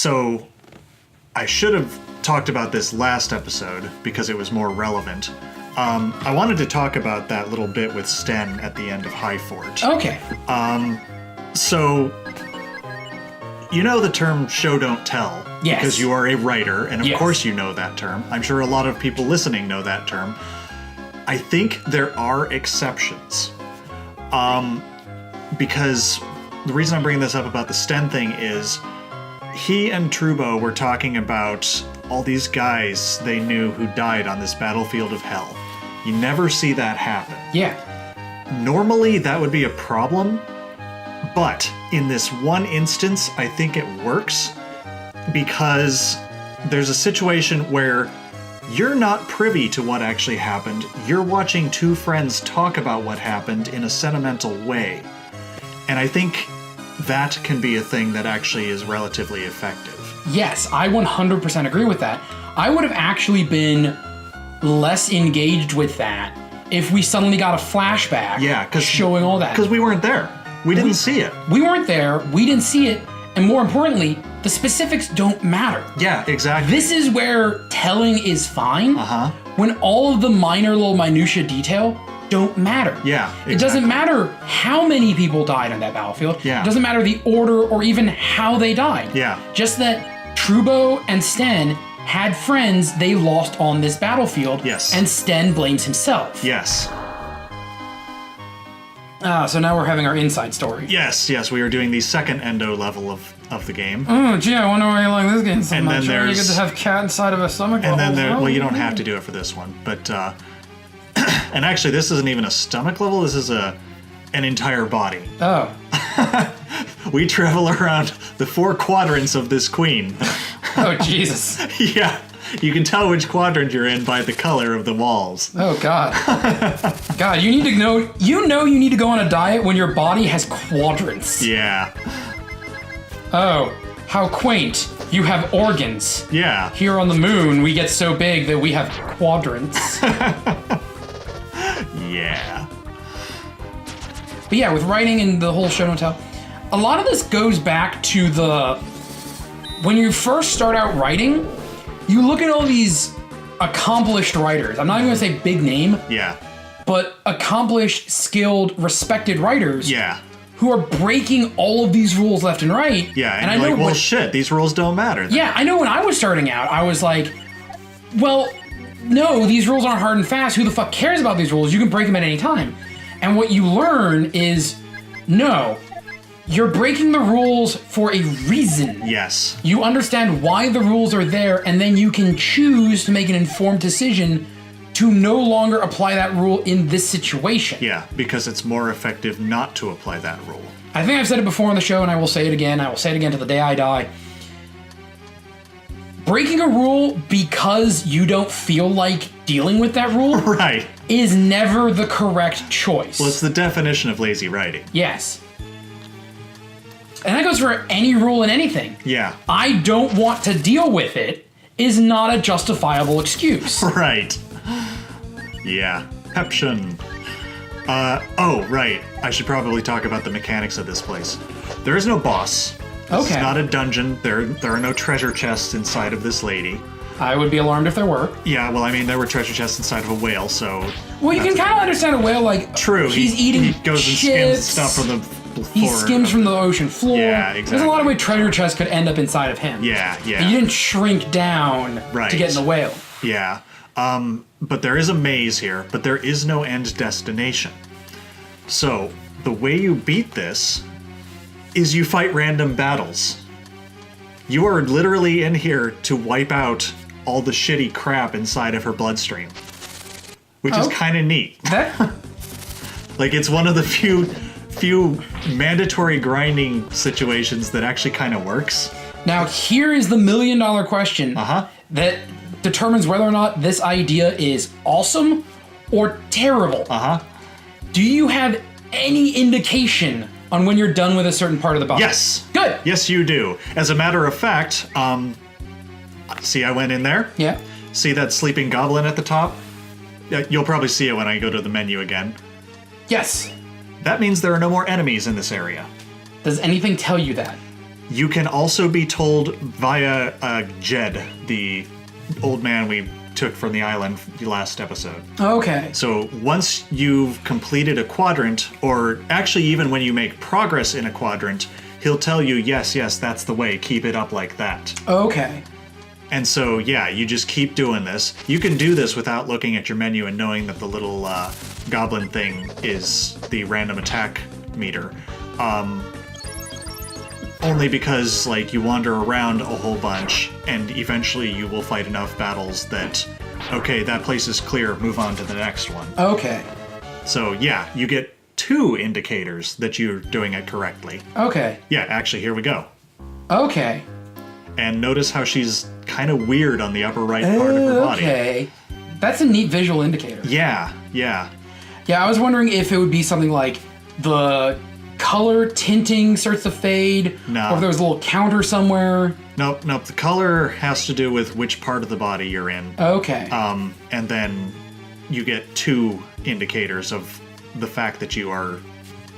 So I should have talked about this last episode because it was more relevant. I wanted to talk about that little bit with Sten at the end of High Fort. Okay. So, you know the term show don't tell. Yes. Because you are a writer, and of Yes. course you know that term. I'm sure a lot of people listening know that term. I think there are exceptions. Because the reason I'm bringing this up about the Sten thing is he and Trubo were talking about all these guys they knew who died on this battlefield of hell. You never see that happen. Yeah. Normally, that would be a problem, but in this one instance, I think it works because there's a situation where you're not privy to what actually happened. You're watching two friends talk about what happened in a sentimental way. And I think that can be a thing that actually is relatively effective. Yes, I 100% agree with that. I would have actually been less engaged with that if we suddenly got a flashback showing all that. Because we weren't there. We didn't see it. We weren't there, we didn't see it, and more importantly, the specifics don't matter. Yeah, exactly. This is where telling is fine, when all of the minor little minutia detail don't matter. Yeah, exactly. It doesn't matter how many people died on that battlefield. Yeah. It doesn't matter the order or even how they died. Yeah. Just that Trubo and Sten had friends they lost on this battlefield. Yes. And Sten blames himself. Yes. So now we're having our inside story. Yes, we are doing the second endo level of the game. Oh, gee, I wonder why you like this game so And much. then You get to have cat inside of a stomach. And then level. well, you don't have to do it for this one, but and actually, this isn't even a stomach level. This is an entire body. Oh. We travel around the 4 quadrants of this queen. Oh, Jesus. Yeah, you can tell which quadrant you're in by the color of the walls. Oh, God. God, you need to know. You need to go on a diet when your body has quadrants. Yeah. Oh, how quaint. You have organs. Yeah. Here on the moon, we get so big that we have quadrants. Yeah. But yeah, with writing and the whole show don't tell, a lot of this goes back to when you first start out writing, you look at all these accomplished writers. I'm not even gonna say big name. Yeah. But accomplished, skilled, respected writers. Yeah. Who are breaking all of these rules left and right. Yeah, and I know, like, well, shit, these rules don't matter then. Yeah, I know when I was starting out, I was like, well, no, these rules aren't hard and fast. Who the fuck cares about these rules? You can break them at any time. And what you learn is, no, you're breaking the rules for a reason. Yes. You understand why the rules are there, and then you can choose to make an informed decision to no longer apply that rule in this situation. Yeah, because it's more effective not to apply that rule. I think I've said it before on the show, and I will say it again. I will say it again to the day I die. Breaking a rule because you don't feel like dealing with that rule right. is never the correct choice. Well, it's the definition of lazy writing. Yes. And that goes for any rule in anything. Yeah. I don't want to deal with it is not a justifiable excuse. Right. Yeah. Heption. Oh, right. I should probably talk about the mechanics of this place. There is no boss. It's not a dungeon. There are no treasure chests inside of this lady. I would be alarmed if there were. Yeah, well, I mean, there were treasure chests inside of a whale, so... Well, you can kind of understand a whale, like... True. He's eating He goes and skims stuff from the floor. He skims from the ocean floor. Yeah, exactly. There's a lot of way treasure chests could end up inside of him. Yeah. And you didn't shrink down to get in the whale. Yeah. But there is a maze here, but there is no end destination. So, the way you beat this is you fight random battles. You are literally in here to wipe out all the shitty crap inside of her bloodstream. Which is kind of neat. Like, it's one of the few mandatory grinding situations that actually kind of works. Now, here is the $1 million question that determines whether or not this idea is awesome or terrible. Do you have any indication on when you're done with a certain part of the body? Yes. Good. Yes, you do. As a matter of fact, see, I went in there. Yeah. See that sleeping goblin at the top? You'll probably see it when I go to the menu again. Yes. That means there are no more enemies in this area. Does anything tell you that? You can also be told via Jed, the old man we took from the island the last episode. Okay. So once you've completed a quadrant, or actually even when you make progress in a quadrant, he'll tell you, yes, that's the way, keep it up like that. Okay. And so, yeah, you just keep doing this. You can do this without looking at your menu and knowing that the little goblin thing is the random attack meter. Only because, like, you wander around a whole bunch, and eventually you will fight enough battles that, okay, that place is clear, move on to the next one. Okay. So, yeah, you get 2 indicators that you're doing it correctly. Okay. Yeah, actually, here we go. Okay. And notice how she's kind of weird on the upper right part of her body. Okay. That's a neat visual indicator. Yeah. Yeah, I was wondering if it would be something like the color tinting starts to fade, No. or if there was a little counter somewhere. Nope. The color has to do with which part of the body you're in. Okay. And then you get 2 indicators of the fact that you are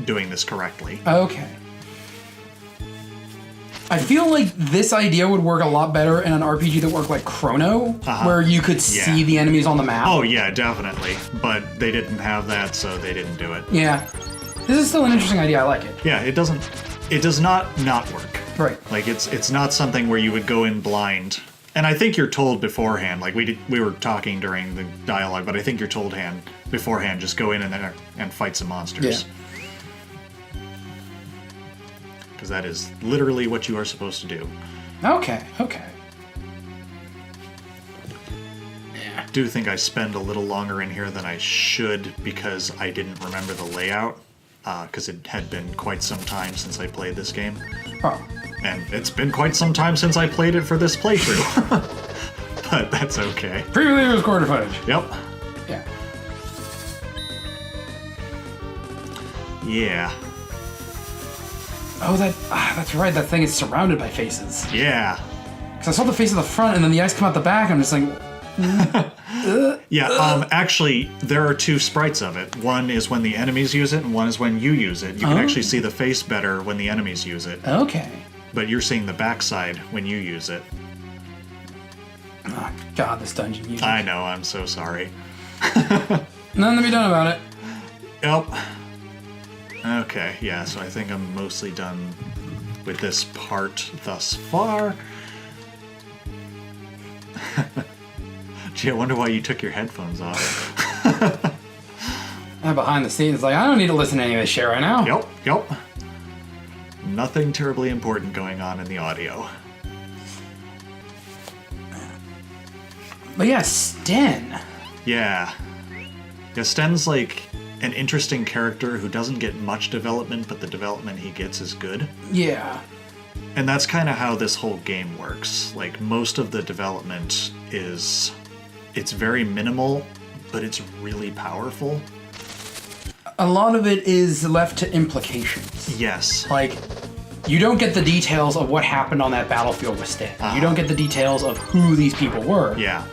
doing this correctly. Okay. I feel like this idea would work a lot better in an RPG that worked like Chrono, where you could see the enemies on the map. Oh, yeah, definitely. But they didn't have that, so they didn't do it. Yeah. This is still an interesting idea. I like it. Yeah, it does not work. Right. Like, it's not something where you would go in blind. And I think you're told beforehand, like we were talking during the dialogue, but I think you're told beforehand, just go in there and fight some monsters. Yeah. Because that is literally what you are supposed to do. Okay. I do think I spend a little longer in here than I should because I didn't remember the layout, because it had been quite some time since I played this game. Oh. And it's been quite some time since I played it for this playthrough. But that's okay. Previously it was quarter footage. Yep. Yeah. Yeah. Oh, that's right. That thing is surrounded by faces. Yeah. Because I saw the face of the front, and then the eyes come out the back. I'm just like, Yeah, actually, there are 2 sprites of it. One is when the enemies use it, and one is when you use it. You can actually see the face better when the enemies use it. okay. But you're seeing the backside when you use it. Oh God, this dungeon music. I know, I'm so sorry. Nothing to be done about it. Yep. Okay, yeah, so I think I'm mostly done with this part thus far. Gee, I wonder why you took your headphones off. Behind the scenes, like, I don't need to listen to any of this shit right now. Yep. Nothing terribly important going on in the audio. But yeah, Sten. Yeah. Sten's like an interesting character who doesn't get much development, but the development he gets is good. Yeah. And that's kind of how this whole game works. Like, most of the development it's very minimal, but it's really powerful. A lot of it is left to implications. Yes. Like, you don't get the details of what happened on that battlefield with Sten. You don't get the details of who these people were. Yeah.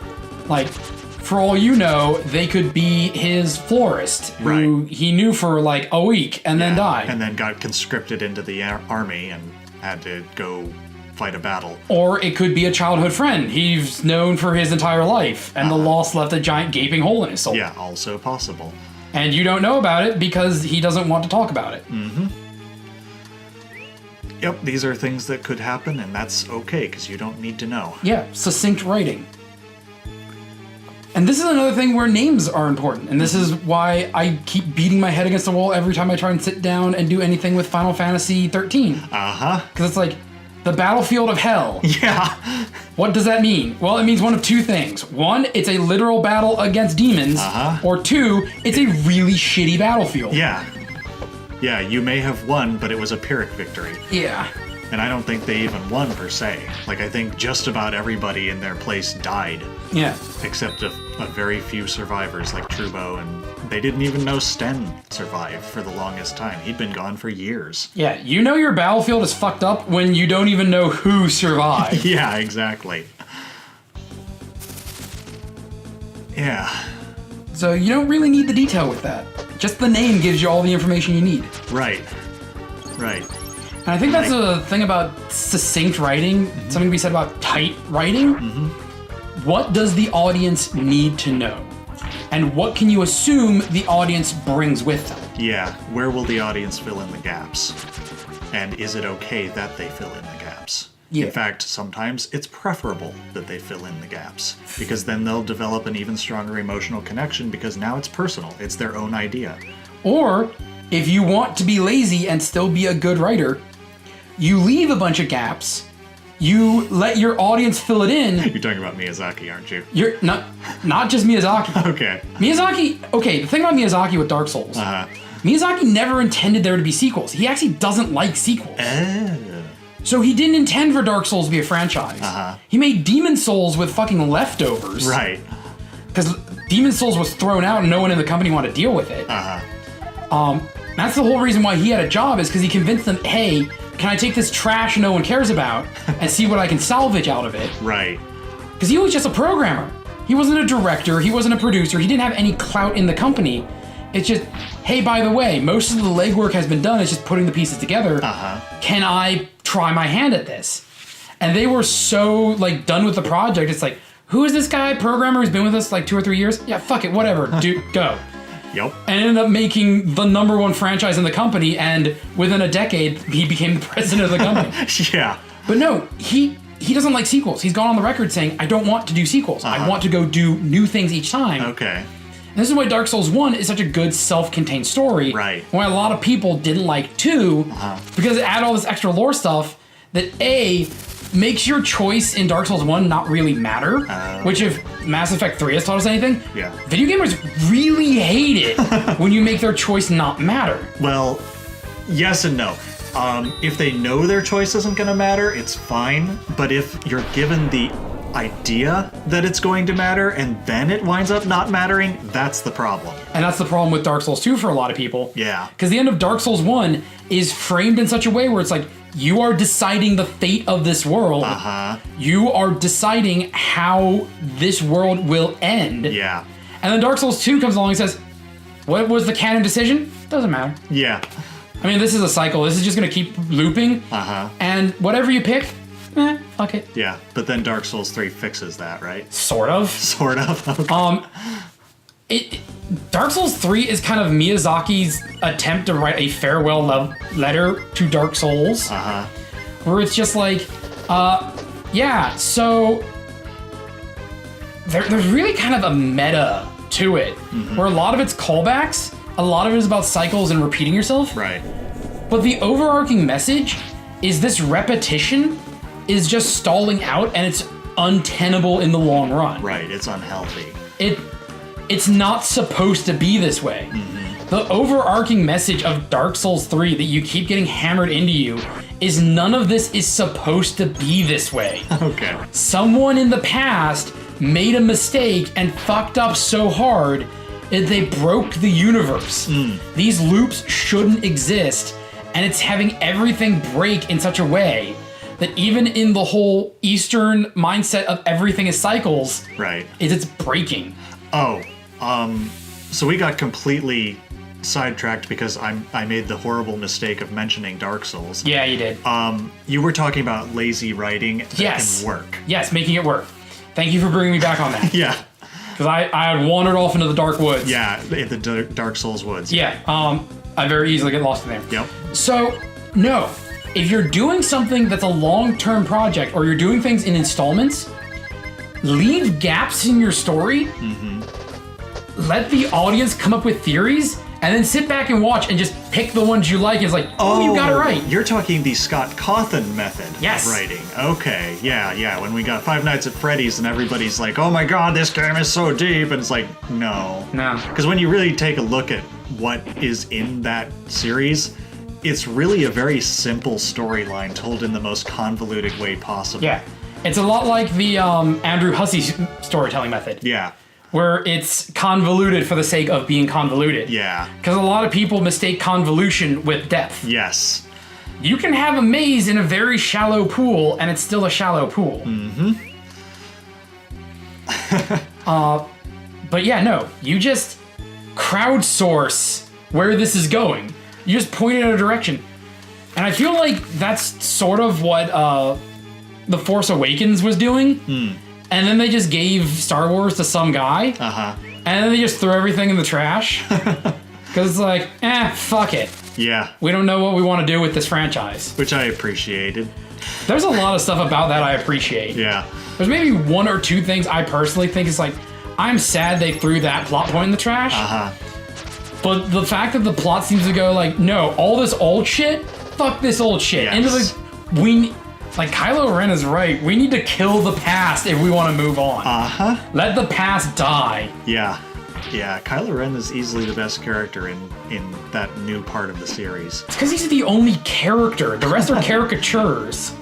Like, for all you know, they could be his florist, who he knew for like a week and then died. And then got conscripted into the army and had to go fight a battle. Or it could be a childhood friend he's known for his entire life, and the loss left a giant gaping hole in his soul. Yeah, also possible. And you don't know about it because he doesn't want to talk about it. Mm-hmm. Yep, these are things that could happen, and that's okay, because you don't need to know. Yeah, succinct writing. And this is another thing where names are important, and this is why I keep beating my head against the wall every time I try and sit down and do anything with Final Fantasy 13. Uh-huh. Because it's like, the battlefield of hell. Yeah. What does that mean? Well, it means one of 2 things. 1, it's a literal battle against demons. Or 2, it's a really shitty battlefield. Yeah. Yeah, you may have won, but it was a Pyrrhic victory. Yeah. And I don't think they even won, per se. Like, I think just about everybody in their place died. Yeah. Except a very few survivors, like Trubo, and they didn't even know Sten survived for the longest time. He'd been gone for years. Yeah, you know your battlefield is fucked up when you don't even know who survived. Yeah, exactly. Yeah. So you don't really need the detail with that. Just the name gives you all the information you need. Right. And I think that's the thing about succinct writing, something to be said about tight writing. What does the audience need to know? And what can you assume the audience brings with them? Yeah, where will the audience fill in the gaps? And is it okay that they fill in the gaps? Yeah. In fact, sometimes it's preferable that they fill in the gaps, because then they'll develop an even stronger emotional connection, because now it's personal. It's their own idea. Or, if you want to be lazy and still be a good writer, you leave a bunch of gaps, you let your audience fill it in. You're talking about Miyazaki, aren't you? You're not just Miyazaki. Okay. The thing about Miyazaki with Dark Souls, Miyazaki never intended there to be sequels. He actually doesn't like sequels. So he didn't intend for Dark Souls to be a franchise. He made Demon Souls with fucking leftovers. Right. Because Demon Souls was thrown out and no one in the company wanted to deal with it. That's the whole reason why he had a job, is because he convinced them, hey, can I take this trash no one cares about and see what I can salvage out of it? Right. Because he was just a programmer. He wasn't a director, he wasn't a producer, he didn't have any clout in the company. It's just, hey, by the way, most of the legwork has been done, it's just putting the pieces together. Can I try my hand at this? And they were so, like, done with the project, it's like, who is this guy, programmer who's been with us like 2 or 3 years? Yeah, fuck it, whatever, dude, go. Yep. And ended up making the #1 franchise in the company, and within a decade, he became the president of the company. Yeah. But no, he doesn't like sequels. He's gone on the record saying, I don't want to do sequels. I want to go do new things each time. Okay. And this is why Dark Souls 1 is such a good self-contained story. Right. Why a lot of people didn't like 2, because it added all this extra lore stuff that A, makes your choice in Dark Souls 1 not really matter, which if Mass Effect 3 has taught us anything, video gamers really hate it when you make their choice not matter. Well, yes and no. If they know their choice isn't going to matter, it's fine. But if you're given the idea that it's going to matter and then it winds up not mattering, that's the problem. And that's the problem with Dark Souls 2 for a lot of people. Yeah. Because the end of Dark Souls 1 is framed in such a way where it's like, you are deciding the fate of this world. You are deciding how this world will end. Yeah. And then Dark Souls 2 comes along and says, what was the canon decision? Doesn't matter. Yeah. I mean, this is a cycle. This is just going to keep looping. And whatever you pick, fuck it. Yeah. But then Dark Souls 3 fixes that, right? Sort of. Sort of. Okay. Dark Souls 3 is kind of Miyazaki's attempt to write a farewell letter to Dark Souls. Where it's just like, yeah, so there's really kind of a meta to it, where a lot of it's callbacks, a lot of it is about cycles and repeating yourself. Right. But the overarching message is this repetition is just stalling out, and it's untenable in the long run. Right, it's unhealthy. It's not supposed to be this way. The overarching message of Dark Souls 3 that you keep getting hammered into you is none of this is supposed to be this way. Okay. Someone in the past made a mistake and fucked up so hard that they broke the universe. These loops shouldn't exist, and it's having everything break in such a way that even in the whole Eastern mindset of everything is cycles, right, it's breaking. So we got completely sidetracked because I made the horrible mistake of mentioning Dark Souls. Yeah, you did. You were talking about lazy writing that can work. Yes, making it work. Thank you for bringing me back on that. Yeah. Because I had wandered off into the dark woods. Yeah, the Dark Souls woods. Yeah, I very easily get lost in there. Yep. So, no. If you're doing something that's a long-term project, or you're doing things in installments, leave gaps in your story. Let the audience come up with theories, and then sit back and watch and just pick the ones you like. And it's like, oh, you got it right. You're talking the Scott Cawthon method of writing. Okay, yeah. When we got Five Nights at Freddy's and everybody's like, oh my god, this game is so deep. And it's like, no. Because when you really take a look at what is in that series, it's really a very simple storyline told in the most convoluted way possible. Yeah. It's a lot like the Andrew Hussey storytelling method. Yeah. Where it's convoluted for the sake of being convoluted. Yeah. Because a lot of people mistake convolution with depth. Yes. You can have a maze in a very shallow pool, and it's still a shallow pool. But yeah, no. You just crowdsource where this is going. You just point it in a direction. And And I feel like that's sort of what The Force Awakens was doing. And then they just gave Star Wars to some guy. And then they just threw everything in the trash. Because it's like, fuck it. Yeah. We don't know what we want to do with this franchise. Which I appreciated. There's a lot of stuff about that I appreciate. Yeah. There's maybe one or two things I personally think is like, I'm sad they threw that plot point in the trash. But the fact that the plot seems to go like, no, all this old shit, fuck this old shit. Yes. Like Kylo Ren is right. We need to kill the past if we want to move on. Let the past die. Yeah. Yeah, Kylo Ren is easily the best character in that new part of the series. It's because he's the only character. The rest are caricatures.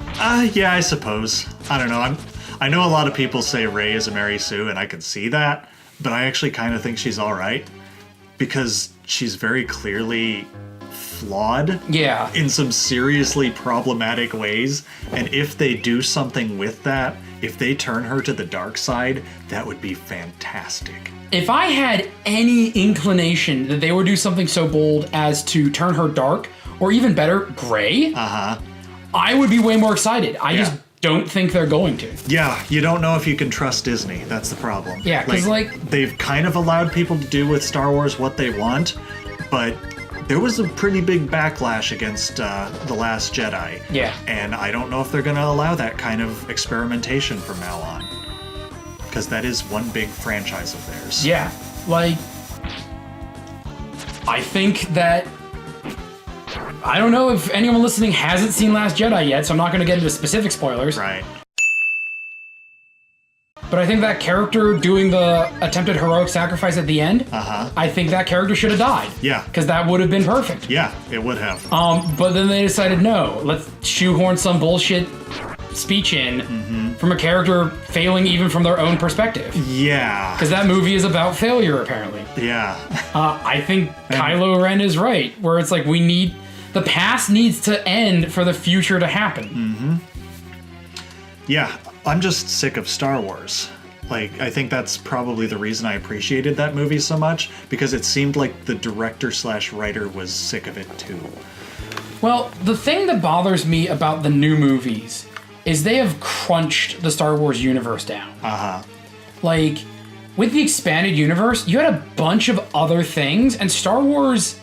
Yeah, I suppose. I don't know. I know a lot of people say Rey is a Mary Sue, and I can see that, but I actually kind of think she's all right because she's very clearly flawed. Yeah. In some seriously problematic ways, and if they do something with that, if they turn her to the dark side, that would be fantastic. If I had any inclination that they would do something so bold as to turn her dark, or even better, gray, I would be way more excited. I just don't think they're going to. Yeah, you don't know if you can trust Disney. That's the problem. Yeah, because they've kind of allowed people to do with Star Wars what they want, but there was a pretty big backlash against The Last Jedi. Yeah. And I don't know if they're going to allow that kind of experimentation from now on. Because that is one big franchise of theirs. Yeah, like, I think that, I don't know if anyone listening hasn't seen Last Jedi yet, so I'm not going to get into specific spoilers. Right. But I think that character doing the attempted heroic sacrifice at the end, I think that character should have died. Yeah. Because that would have been perfect. Yeah, it would have. But then they decided, no, let's shoehorn some bullshit speech in from a character failing even from their own perspective. Yeah. Because that movie is about failure, apparently. Yeah. I think Kylo Ren is right, where it's like the past needs to end for the future to happen. Yeah, I'm just sick of Star Wars. Like, I think that's probably the reason I appreciated that movie so much, because it seemed like the director/writer was sick of it too. Well, the thing that bothers me about the new movies is they have crunched the Star Wars universe down. Like, with the expanded universe, you had a bunch of other things, and Star Wars,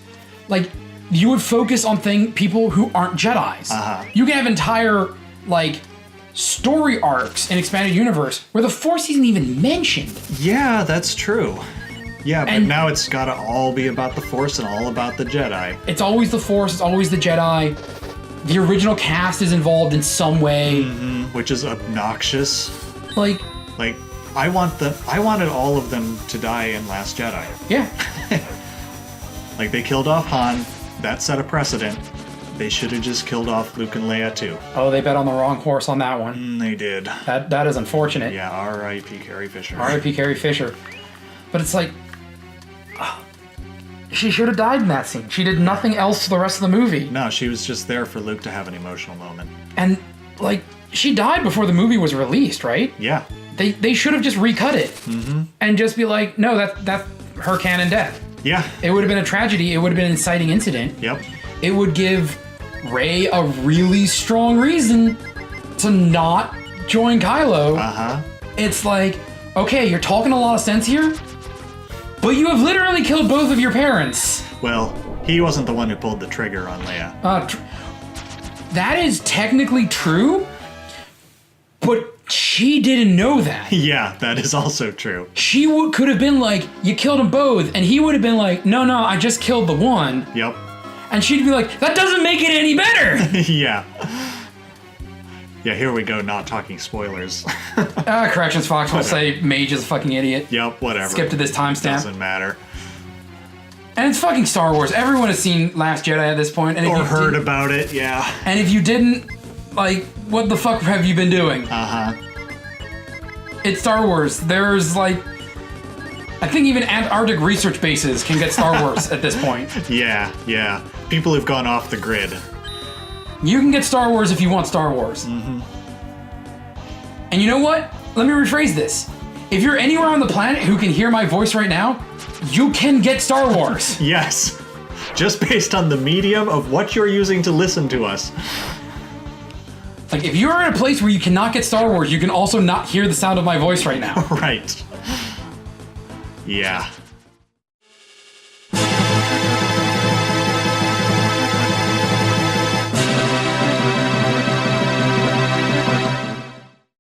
like, you would focus on people who aren't Jedis. You can have entire, like, story arcs in expanded universe where the Force isn't even mentioned. Yeah, that's true. Yeah, but now it's gotta all be about the Force and all about the Jedi. It's always the Force, it's always the Jedi. The original cast is involved in some way. Which is obnoxious. Like, I wanted all of them to die in Last Jedi. Yeah. Like, they killed off Han, that set a precedent. They should have just killed off Luke and Leia too. Oh, they bet on the wrong horse on that one. They did. That is unfortunate. Yeah, R.I.P. Carrie Fisher. R.I.P. Carrie Fisher. But it's like, she should have died in that scene. She did nothing else for the rest of the movie. No, she was just there for Luke to have an emotional moment. And, like, she died before the movie was released, right? Yeah. They should have just recut it. And just be like, no, that's her canon death. Yeah. It would have been a tragedy. It would have been an inciting incident. Yep. It would give Rey a really strong reason to not join Kylo. It's like, okay, you're talking a lot of sense here, but you have literally killed both of your parents. Well, he wasn't the one who pulled the trigger on Leia. That is technically true, but she didn't know that. Yeah, that is also true. She could have been like, you killed them both, and he would have been like, no, I just killed the one. Yep. And she'd be like, that doesn't make it any better! Yeah. Yeah, here we go, not talking spoilers. Corrections, Fox will say Mage is a fucking idiot. Yep, whatever. Skip to this timestamp. Doesn't matter. And it's fucking Star Wars. Everyone has seen Last Jedi at this point. And or heard about it, yeah. And if you didn't, like, what the fuck have you been doing? It's Star Wars. There's, like, I think even Antarctic research bases can get Star Wars at this point. Yeah. People who've gone off the grid. You can get Star Wars if you want Star Wars. And you know what? Let me rephrase this. If you're anywhere on the planet who can hear my voice right now, you can get Star Wars. Yes. just based on the medium of what you're using to listen to us. Like, if you're in a place where you cannot get Star Wars, you can also not hear the sound of my voice right now. Right. Yeah.